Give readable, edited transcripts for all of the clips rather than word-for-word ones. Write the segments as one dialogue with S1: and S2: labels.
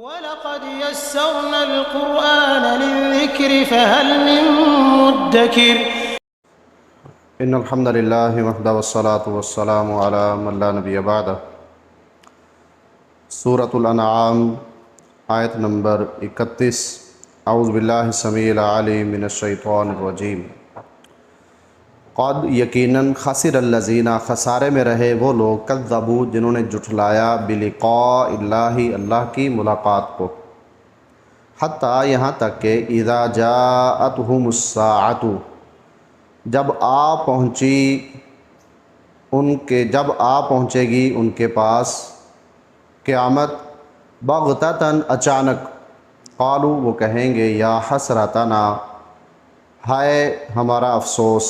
S1: وَلَقَدْ يَسَّرْنَا الْقُرْآنَ لِلذِّكْرِ فَهَلْ مِن مُّدَّكِرٍ۔
S2: ان الحمد للہ وحدہ والصلاة والسلام علی من لا نبی بعدہ۔ سورۃ الانعام آیت نمبر 31۔ اعوذ باللہ السمیع العلیم من الشیطان الرجیم۔ قد یقیناً خسر الذین خسارے میں رہے وہ لوگ کذبوا جنہوں نے جھٹلایا بلقاء اللہ اللہ کی ملاقات کو، حتیٰ یہاں تک کہ اذا جاءتہم الساعۃ جب آ پہنچے گی ان کے پاس قیامت، بغتتاً اچانک، قالوا وہ کہیں گے یا حسرتنا ہائے ہمارا افسوس،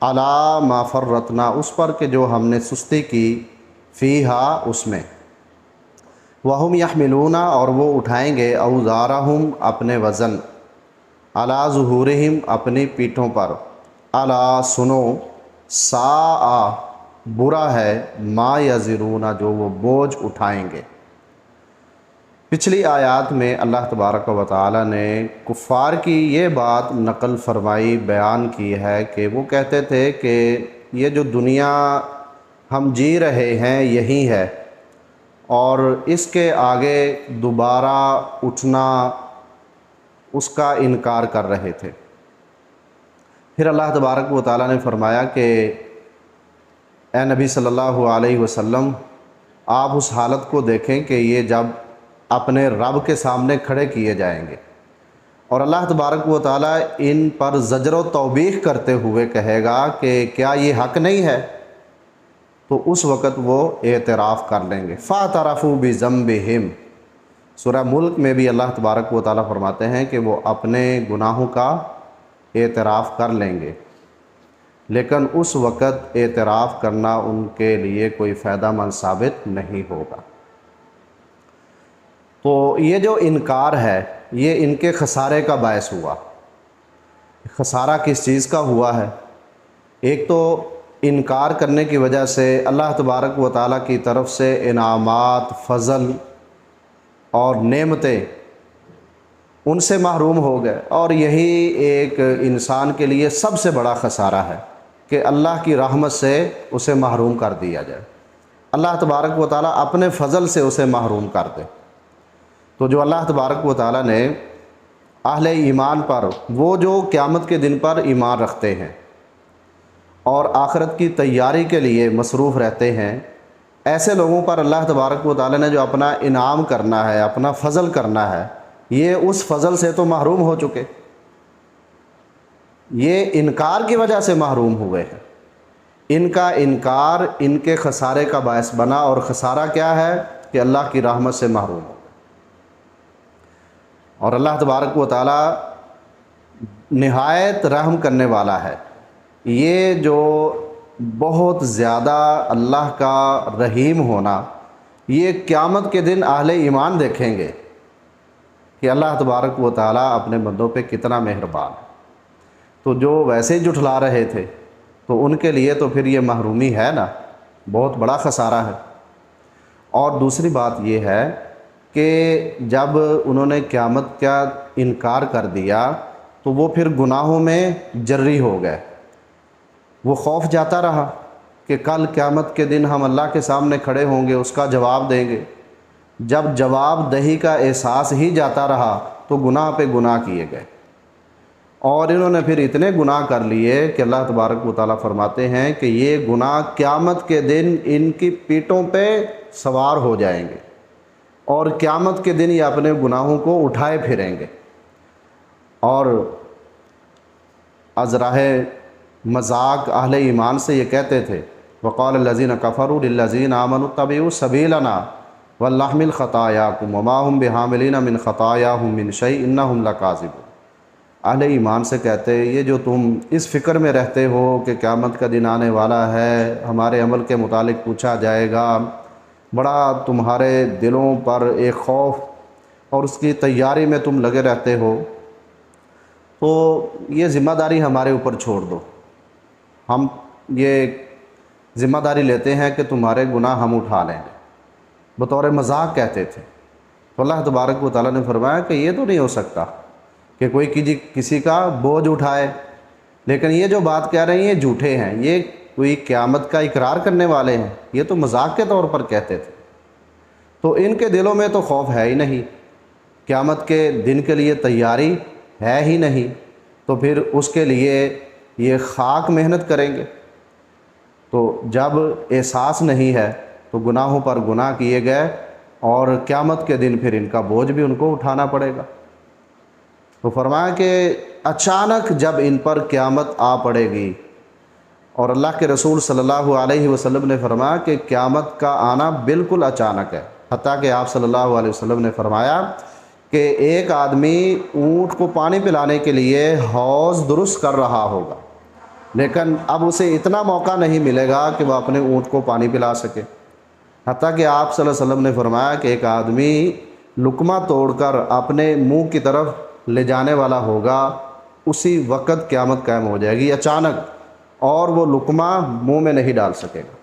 S2: علی ما فرطنا اس پر کہ جو ہم نے سستی کی، فیہا اس میں، وہم یحملون اور وہ اٹھائیں گے اوزارہم اپنے وزن، علی ظہورہم اپنی پیٹھوں پر، الا سنو، ساء برا ہے، ما یزرون جو وہ بوجھ اٹھائیں گے۔ پچھلی آیات میں اللہ تبارک و تعالی نے کفار کی یہ بات نقل فرمائی، بیان کی ہے کہ وہ کہتے تھے کہ یہ جو دنیا ہم جی رہے ہیں یہی ہے، اور اس کے آگے دوبارہ اٹھنا اس کا انکار کر رہے تھے۔ پھر اللہ تبارک و تعالی نے فرمایا کہ اے نبی صلی اللہ علیہ وسلم آپ اس حالت کو دیکھیں کہ یہ جب اپنے رب کے سامنے کھڑے کیے جائیں گے، اور اللہ تبارک و تعالی ان پر زجر و توبیخ کرتے ہوئے کہے گا کہ کیا یہ حق نہیں ہے، تو اس وقت وہ اعتراف کر لیں گے۔ فَاعْتَرَفُوا بِذَنبِهِمْ سورہ ملک میں بھی اللہ تبارک و تعالی فرماتے ہیں کہ وہ اپنے گناہوں کا اعتراف کر لیں گے، لیکن اس وقت اعتراف کرنا ان کے لیے کوئی فائدہ مند ثابت نہیں ہوگا۔ تو یہ جو انکار ہے یہ ان کے خسارے کا باعث ہوا۔ خسارہ کس چیز کا ہوا ہے؟ ایک تو انکار کرنے کی وجہ سے اللہ تبارک و تعالیٰ کی طرف سے انعامات، فضل اور نعمتیں ان سے محروم ہو گئے، اور یہی ایک انسان کے لیے سب سے بڑا خسارہ ہے کہ اللہ کی رحمت سے اسے محروم کر دیا جائے، اللہ تبارک و تعالیٰ اپنے فضل سے اسے محروم کر دے۔ تو جو اللہ تبارک و تعالیٰ نے اہل ایمان پر، وہ جو قیامت کے دن پر ایمان رکھتے ہیں اور آخرت کی تیاری کے لیے مصروف رہتے ہیں، ایسے لوگوں پر اللہ تبارک و تعالیٰ نے جو اپنا انعام کرنا ہے، اپنا فضل کرنا ہے، یہ اس فضل سے تو محروم ہو چکے، یہ انکار کی وجہ سے محروم ہوئے ہیں۔ ان کا انکار ان کے خسارے کا باعث بنا، اور خسارہ کیا ہے کہ اللہ کی رحمت سے محروم ہو۔ اور اللہ تبارک و تعالیٰ نہایت رحم کرنے والا ہے، یہ جو بہت زیادہ اللہ کا رحیم ہونا، یہ قیامت کے دن اہل ایمان دیکھیں گے کہ اللہ تبارک و تعالیٰ اپنے بندوں پہ کتنا مہربان ہے۔ تو جو ویسے ہی جھٹلا رہے تھے تو ان کے لیے تو پھر یہ محرومی ہے نا، بہت بڑا خسارہ ہے۔ اور دوسری بات یہ ہے کہ جب انہوں نے قیامت کا انکار کر دیا تو وہ پھر گناہوں میں جری ہو گئے، وہ خوف جاتا رہا کہ کل قیامت کے دن ہم اللہ کے سامنے کھڑے ہوں گے، اس کا جواب دیں گے۔ جب جواب دہی کا احساس ہی جاتا رہا تو گناہ پہ گناہ کیے گئے، اور انہوں نے پھر اتنے گناہ کر لیے کہ اللہ تبارک و تعالیٰ فرماتے ہیں کہ یہ گناہ قیامت کے دن ان کی پیٹھوں پہ سوار ہو جائیں گے، اور قیامت کے دن یہ اپنے گناہوں کو اٹھائے پھریں گے۔ اور از راہ مذاق اہل ایمان سے یہ کہتے تھے، وقال الذین کفروا للذین آمنوا اتبعوا سبیلنا ولنحمل خطایاکم وما هم بحاملین من خطایاہم من شیء انہم لکاذبون۔ اہل ایمان سے کہتے یہ جو تم اس فکر میں رہتے ہو کہ قیامت کا دن آنے والا ہے، ہمارے عمل کے متعلق پوچھا جائے گا، بڑا تمہارے دلوں پر ایک خوف اور اس کی تیاری میں تم لگے رہتے ہو، تو یہ ذمہ داری ہمارے اوپر چھوڑ دو، ہم یہ ذمہ داری لیتے ہیں کہ تمہارے گناہ ہم اٹھا لیں گے، بطور مذاق کہتے تھے۔ تو اللہ تبارک و تعالیٰ نے فرمایا کہ یہ تو نہیں ہو سکتا کہ کوئی کسی کا بوجھ اٹھائے، لیکن یہ جو بات کہہ رہے ہیں یہ جھوٹے ہیں، یہ کوئی قیامت کا اقرار کرنے والے ہیں، یہ تو مذاق کے طور پر کہتے تھے۔ تو ان کے دلوں میں تو خوف ہے ہی نہیں، قیامت کے دن کے لیے تیاری ہے ہی نہیں، تو پھر اس کے لیے یہ خاک محنت کریں گے۔ تو جب احساس نہیں ہے تو گناہوں پر گناہ کیے گئے، اور قیامت کے دن پھر ان کا بوجھ بھی ان کو اٹھانا پڑے گا۔ تو فرمایا کہ اچانک جب ان پر قیامت آ پڑے گی، اور اللہ کے رسول صلی اللہ علیہ وسلم نے فرمایا کہ قیامت کا آنا بالکل اچانک ہے، حتیٰ کہ آپ صلی اللہ علیہ وسلم نے فرمایا کہ ایک آدمی اونٹ کو پانی پلانے کے لیے حوض درست کر رہا ہوگا، لیکن اب اسے اتنا موقع نہیں ملے گا کہ وہ اپنے اونٹ کو پانی پلا سکے۔ حتیٰ کہ آپ صلی اللہ علیہ وسلم نے فرمایا کہ ایک آدمی لقمہ توڑ کر اپنے منہ کی طرف لے جانے والا ہوگا، اسی وقت قیامت قائم ہو جائے گی اچانک، اور وہ لقمہ منہ میں نہیں ڈال سکے گا۔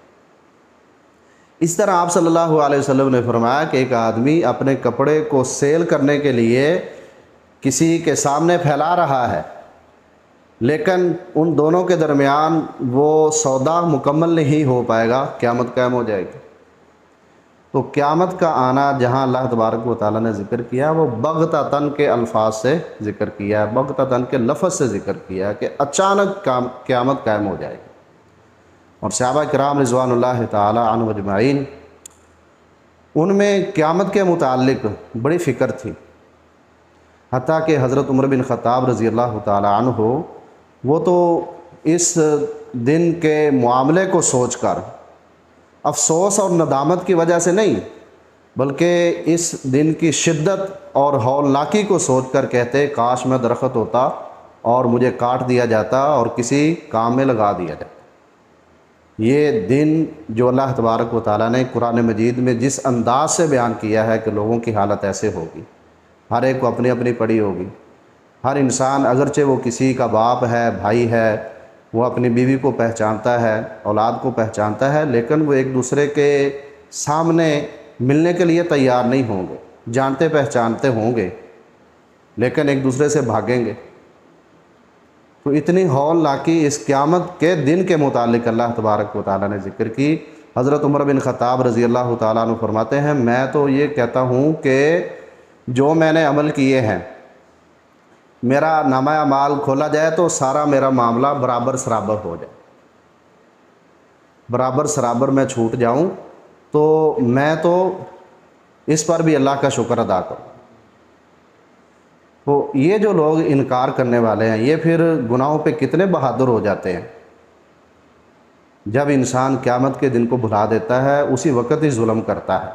S2: اس طرح آپ صلی اللہ علیہ وسلم نے فرمایا کہ ایک آدمی اپنے کپڑے کو سیل کرنے کے لیے کسی کے سامنے پھیلا رہا ہے، لیکن ان دونوں کے درمیان وہ سودا مکمل نہیں ہو پائے گا، قیامت قائم ہو جائے گی۔ تو قیامت کا آنا جہاں اللہ تبارک و تعالیٰ نے ذکر کیا، وہ بغتتاً کے الفاظ سے ذکر کیا ہے، بغتتاً کے لفظ سے ذکر کیا ہے کہ اچانک قیامت قائم ہو جائے گی۔ اور صحابہ کرام رضوان اللہ تعالیٰ عنہم اجمعین، ان میں قیامت کے متعلق بڑی فکر تھی، حتیٰ کہ حضرت عمر بن خطاب رضی اللہ تعالیٰ عنہ وہ تو اس دن کے معاملے کو سوچ کر افسوس اور ندامت کی وجہ سے نہیں، بلکہ اس دن کی شدت اور ہولناکی کو سوچ کر کہتے کاش میں درخت ہوتا اور مجھے کاٹ دیا جاتا اور کسی کام میں لگا دیا جاتا۔ یہ دن جو اللہ تبارک و تعالیٰ نے قرآن مجید میں جس انداز سے بیان کیا ہے کہ لوگوں کی حالت ایسے ہوگی، ہر ایک کو اپنی اپنی پڑی ہوگی، ہر انسان اگرچہ وہ کسی کا باپ ہے، بھائی ہے، وہ اپنی بیوی کو پہچانتا ہے، اولاد کو پہچانتا ہے، لیکن وہ ایک دوسرے کے سامنے ملنے کے لیے تیار نہیں ہوں گے، جانتے پہچانتے ہوں گے لیکن ایک دوسرے سے بھاگیں گے۔ تو اتنی ہولناکی اس قیامت کے دن کے متعلق اللہ تبارک و تعالیٰ نے ذکر کی۔ حضرت عمر بن خطاب رضی اللہ تعالیٰ عنہ فرماتے ہیں میں تو یہ کہتا ہوں کہ جو میں نے عمل کیے ہیں، میرا نامہ اعمال کھولا جائے تو سارا میرا معاملہ برابر سرابر ہو جائے، برابر سرابر میں چھوٹ جاؤں، تو میں تو اس پر بھی اللہ کا شکر ادا کروں۔ تو یہ جو لوگ انکار کرنے والے ہیں، یہ پھر گناہوں پہ کتنے بہادر ہو جاتے ہیں۔ جب انسان قیامت کے دن کو بھلا دیتا ہے، اسی وقت ہی ظلم کرتا ہے،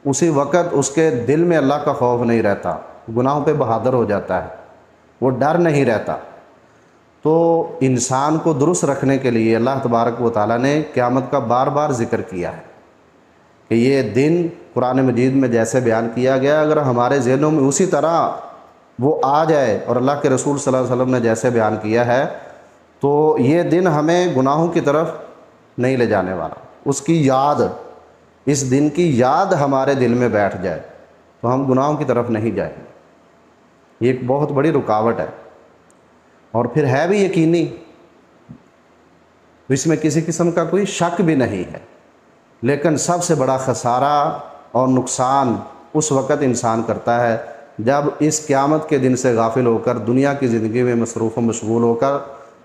S2: اسی وقت اس کے دل میں اللہ کا خوف نہیں رہتا، گناہوں پہ بہادر ہو جاتا ہے، وہ ڈر نہیں رہتا۔ تو انسان کو درست رکھنے کے لیے اللہ تبارک و تعالیٰ نے قیامت کا بار بار ذکر کیا ہے کہ یہ دن قرآن مجید میں جیسے بیان کیا گیا، اگر ہمارے ذہنوں میں اسی طرح وہ آ جائے اور اللہ کے رسول صلی اللہ علیہ وسلم نے جیسے بیان کیا ہے، تو یہ دن ہمیں گناہوں کی طرف نہیں لے جانے والا۔ اس کی یاد، اس دن کی یاد ہمارے دل میں بیٹھ جائے تو ہم گناہوں کی طرف نہیں جائیں گے۔ یہ ایک بہت بڑی رکاوٹ ہے، اور پھر ہے بھی یقینی، اس میں کسی قسم کا کوئی شک بھی نہیں ہے۔ لیکن سب سے بڑا خسارہ اور نقصان اس وقت انسان کرتا ہے جب اس قیامت کے دن سے غافل ہو کر دنیا کی زندگی میں مصروف و مشغول ہو کر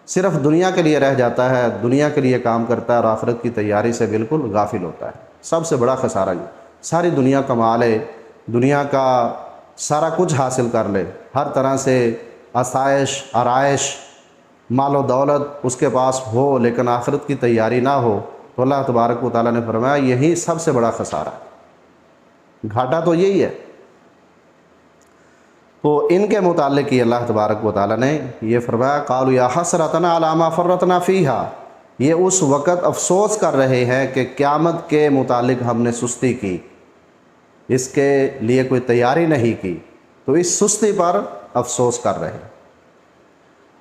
S2: صرف دنیا کے لیے رہ جاتا ہے، دنیا کے لیے کام کرتا ہے اور آخرت کی تیاری سے بالکل غافل ہوتا ہے۔ سب سے بڑا خسارہ یہ، ساری دنیا کما لے، دنیا کا سارا کچھ حاصل کر لے، ہر طرح سے آسائش آرائش مال و دولت اس کے پاس ہو، لیکن آخرت کی تیاری نہ ہو، تو اللہ تبارک و تعالیٰ نے فرمایا یہی سب سے بڑا خسارہ ہے، گھاٹا تو یہی ہے۔ تو ان کے متعلق ہی اللہ تبارک و تعالیٰ نے یہ فرمایا قالوا یا حسرتنا علی ما فرطنا فیہا، یہ اس وقت افسوس کر رہے ہیں کہ قیامت کے متعلق ہم نے سستی کی، اس کے لیے کوئی تیاری نہیں کی، تو اس سستی پر افسوس کر رہے ہیں،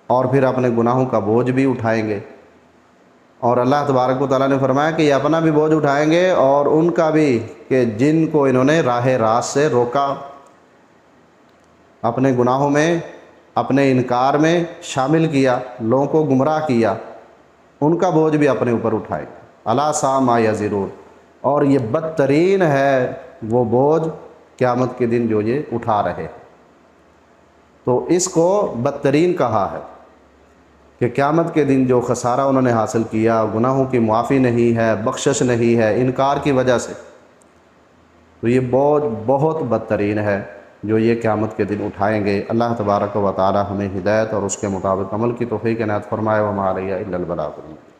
S2: اور پھر اپنے گناہوں کا بوجھ بھی اٹھائیں گے۔ اور اللہ تبارک و تعالیٰ نے فرمایا کہ یہ اپنا بھی بوجھ اٹھائیں گے اور ان کا بھی، کہ جن کو انہوں نے راہ راست سے روکا، اپنے گناہوں میں، اپنے انکار میں شامل کیا، لوگوں کو گمراہ کیا، ان کا بوجھ بھی اپنے اوپر اٹھائیں گے۔ الا ساء ما یزرون، اور یہ بدترین ہے وہ بوجھ قیامت کے دن جو یہ اٹھا رہے ہیں۔ تو اس کو بدترین کہا ہے کہ قیامت کے دن جو خسارہ انہوں نے حاصل کیا، گناہوں کی معافی نہیں ہے، بخشش نہیں ہے انکار کی وجہ سے، تو یہ بوجھ بہت بدترین ہے جو یہ قیامت کے دن اٹھائیں گے۔ اللہ تبارک و تعالی ہمیں ہدایت اور اس کے مطابق عمل کی توفیق عنایت فرمائے۔ وما علیہ الا البلاغ المبین۔